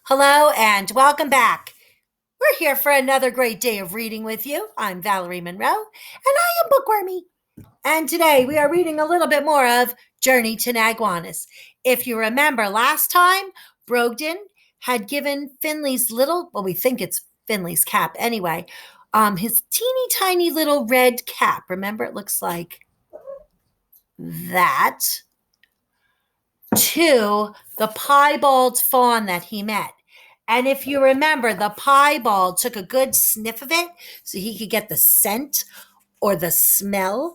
Hello and welcome back. We're here for another great day of reading with you. I'm Valerie Monroe and I am Bookwormy. And today we are reading a little bit more of Journey to Nagwanis. If you remember last time, Brogden had given Finley's we think it's Finley's cap anyway, his teeny tiny little red cap. Remember, it looks like that to the piebald fawn that he met. And if you remember, the piebald took a good sniff of it so he could get the scent or the smell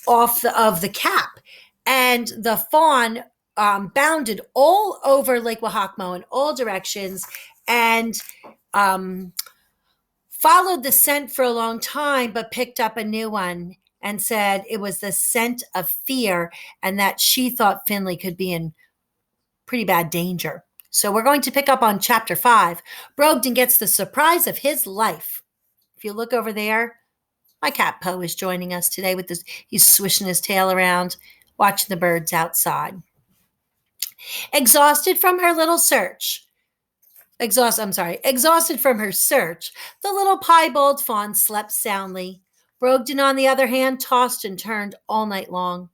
of the cap. And the fawn bounded all over Lake Wahakmo in all directions and um, followed the scent for a long time, but picked up a new one and said it was the scent of fear and that she thought Finley could be in pretty bad danger. So we're going to pick up on chapter 5. Brogden gets the surprise of his life. If you look over there, my cat Poe is joining us today with this. He's swishing his tail around, watching the birds outside. Exhausted from her search, the little piebald fawn slept soundly. Brogden, on the other hand, tossed and turned all night long.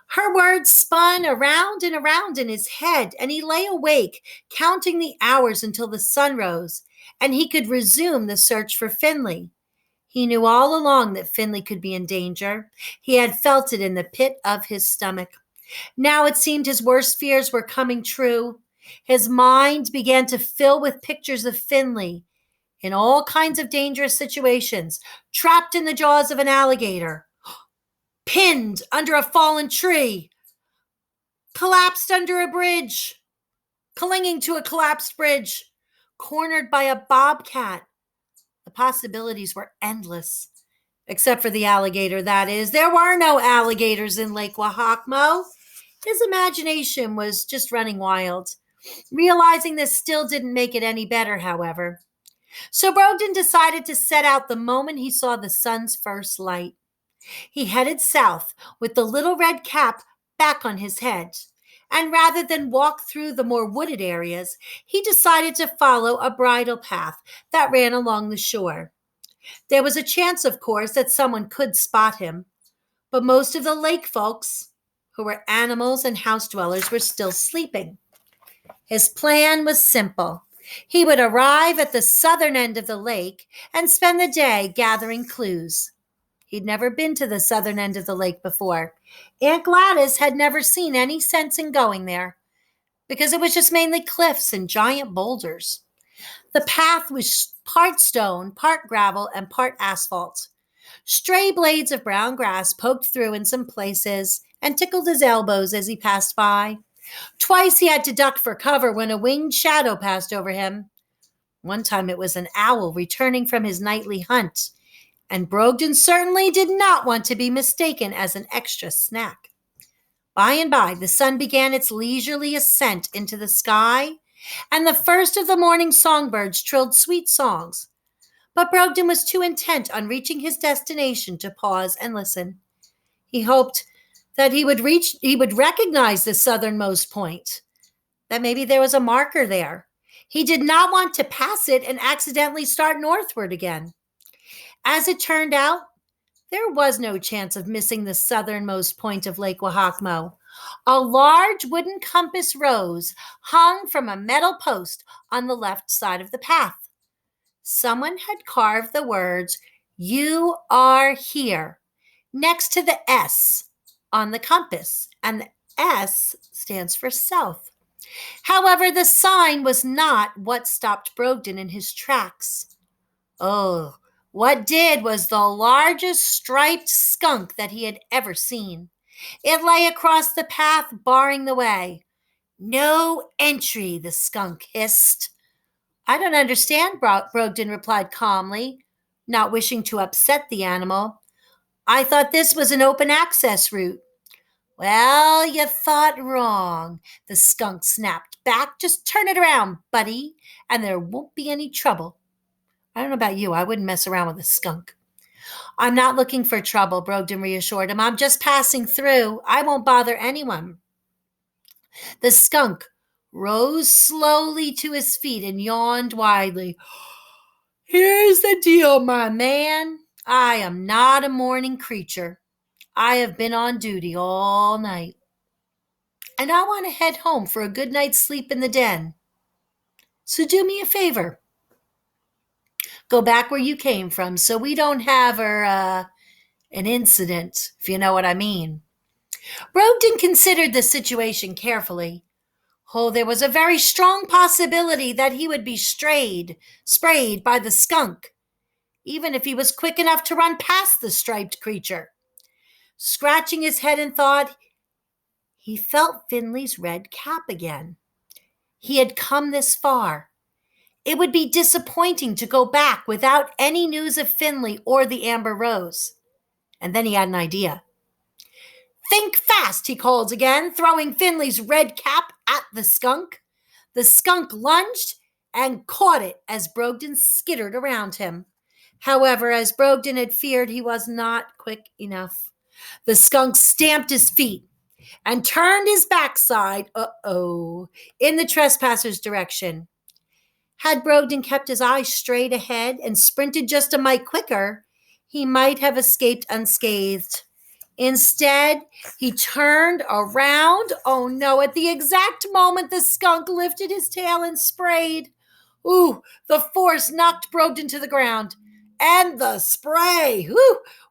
Her words spun around and around in his head, and he lay awake, counting the hours until the sun rose, and he could resume the search for Finley. He knew all along that Finley could be in danger. He had felt it in the pit of his stomach. Now it seemed his worst fears were coming true. His mind began to fill with pictures of Finley in all kinds of dangerous situations, trapped in the jaws of an alligator, pinned under a fallen tree, collapsed under a bridge, clinging to a collapsed bridge, cornered by a bobcat. The possibilities were endless, except for the alligator, that is. There were no alligators in Lake Wahakmo. His imagination was just running wild. Realizing this still didn't make it any better, however. So Brogden decided to set out the moment he saw the sun's first light. He headed south with the little red cap back on his head. And rather than walk through the more wooded areas, he decided to follow a bridle path that ran along the shore. There was a chance, of course, that someone could spot him, but most of the lake folks, who were animals and house dwellers, were still sleeping. His plan was simple. He would arrive at the southern end of the lake and spend the day gathering clues. He'd never been to the southern end of the lake before. Aunt Gladys had never seen any sense in going there because it was just mainly cliffs and giant boulders. The path was part stone, part gravel, and part asphalt. Stray blades of brown grass poked through in some places and tickled his elbows as he passed by. Twice he had to duck for cover when a winged shadow passed over him. One time it was an owl returning from his nightly hunt, and Brogden certainly did not want to be mistaken as an extra snack. By and by, the sun began its leisurely ascent into the sky, and the first of the morning songbirds trilled sweet songs. But Brogden was too intent on reaching his destination to pause and listen. He hoped that he would recognize the southernmost point, that maybe there was a marker there. He did not want to pass it and accidentally start northward again. As it turned out, there was no chance of missing the southernmost point of Lake Wahakmo. A large wooden compass rose, hung from a metal post on the left side of the path. Someone had carved the words, "You are here," next to the S on the compass, and the S stands for south. However, the sign was not what stopped Brogden in his tracks. Oh, what did was the largest striped skunk that he had ever seen. It lay across the path, barring the way. "No entry," the skunk hissed. "I don't understand," Brogden replied calmly, not wishing to upset the animal. "I thought this was an open access route." "Well, you thought wrong," the skunk snapped back. "Just turn it around, buddy, and there won't be any trouble." I don't know about you. I wouldn't mess around with a skunk. "I'm not looking for trouble," Brogden reassured him. "I'm just passing through. I won't bother anyone." The skunk rose slowly to his feet and yawned widely. Here's the deal, my man. I am not a morning creature. I have been on duty all night, and I want to head home for a good night's sleep in the den. So do me a favor. Go back where you came from so we don't have an incident, if you know what I mean. Brogden considered the situation carefully. Oh, there was a very strong possibility that he would be sprayed by the skunk, even if he was quick enough to run past the striped creature. Scratching his head in thought, he felt Finley's red cap again. He had come this far. It would be disappointing to go back without any news of Finley or the Amber Rose. And then he had an idea. Think fast, he called again, throwing Finley's red cap at the skunk. The skunk lunged and caught it as Brogden skittered around him. However, as Brogden had feared, he was not quick enough. The skunk stamped his feet and turned his backside, in the trespasser's direction. Had Brogden kept his eyes straight ahead and sprinted just a mite quicker, he might have escaped unscathed. Instead, he turned around. Oh no, at the exact moment the skunk lifted his tail and sprayed. Ooh, the force knocked Brogden to the ground. And the spray,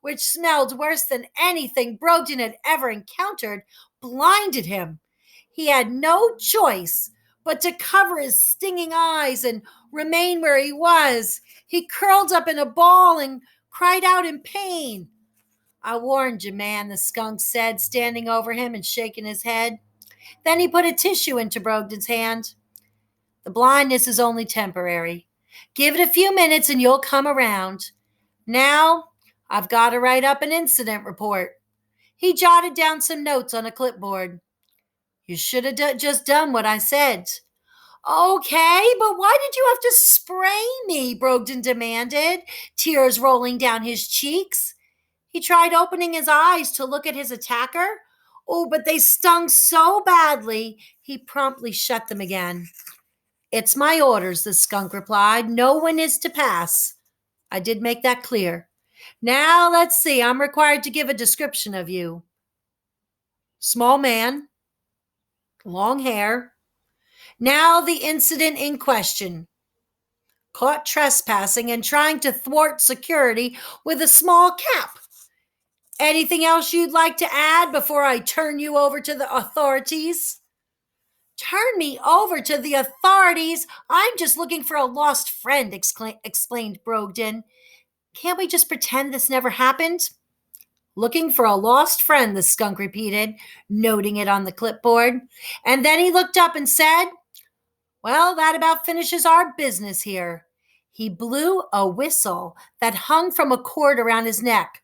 which smelled worse than anything Brogden had ever encountered, blinded him. He had no choice but to cover his stinging eyes and remain where he was. He curled up in a ball and cried out in pain. I warned you, man, the skunk said, standing over him and shaking his head. Then he put a tissue into Brogden's hand. The blindness is only temporary. Give it a few minutes and you'll come around. Now, I've got to write up an incident report. He jotted down some notes on a clipboard. You should have just done what I said. Okay, but why did you have to spray me? Brogden demanded, tears rolling down his cheeks. He tried opening his eyes to look at his attacker. Oh, but they stung so badly, he promptly shut them again. It's my orders, the skunk replied. No one is to pass. I did make that clear. Now, let's see. I'm required to give a description of you. Small man, long hair. Now, the incident in question. Caught trespassing and trying to thwart security with a small cap. Anything else you'd like to add before I turn you over to the authorities? Turn me over to the authorities? I'm just looking for a lost friend, explained Brogden. Can't we just pretend this never happened? Looking for a lost friend, the skunk repeated, noting it on the clipboard. And then he looked up and said, well, that about finishes our business here. He blew a whistle that hung from a cord around his neck.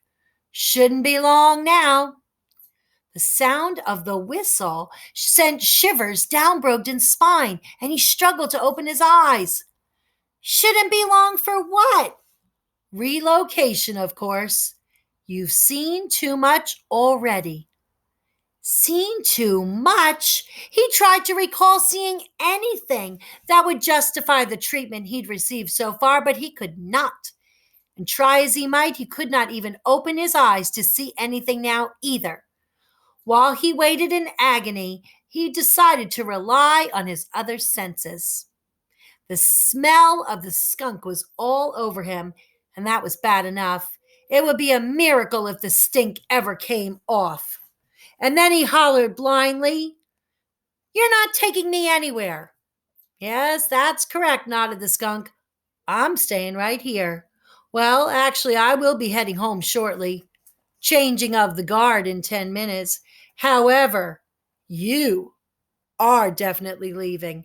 Shouldn't be long now. The sound of the whistle sent shivers down Brogden's spine, and he struggled to open his eyes. Shouldn't be long for what? Relocation, of course. You've seen too much already. Seen too much? He tried to recall seeing anything that would justify the treatment he'd received so far, but he could not. And try as he might, he could not even open his eyes to see anything now either. While he waited in agony, he decided to rely on his other senses. The smell of the skunk was all over him, and that was bad enough. It would be a miracle if the stink ever came off. And then he hollered blindly, You're not taking me anywhere. Yes, that's correct, nodded the skunk. I'm staying right here. Well, actually, I will be heading home shortly, changing of the guard in 10 minutes. However, you are definitely leaving.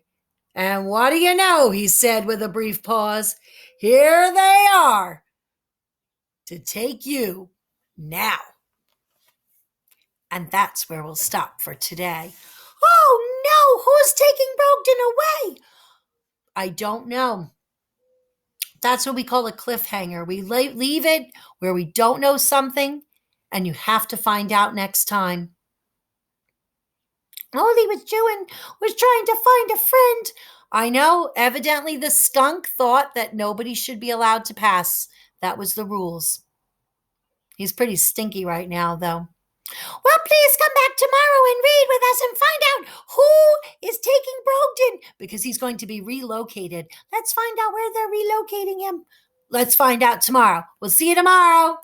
And what do you know, he said with a brief pause, here they are to take you now. And that's where we'll stop for today. Oh no, who's taking Brogden away? I don't know. That's what we call a cliffhanger. We leave it where we don't know something, and you have to find out next time. All he was doing was trying to find a friend. I know, evidently the skunk thought that nobody should be allowed to pass. That was the rules. He's pretty stinky right now, though. Well, please come back tomorrow and read with us and find out who is taking Brogden because he's going to be relocated. Let's find out where they're relocating him. Let's find out tomorrow. We'll see you tomorrow.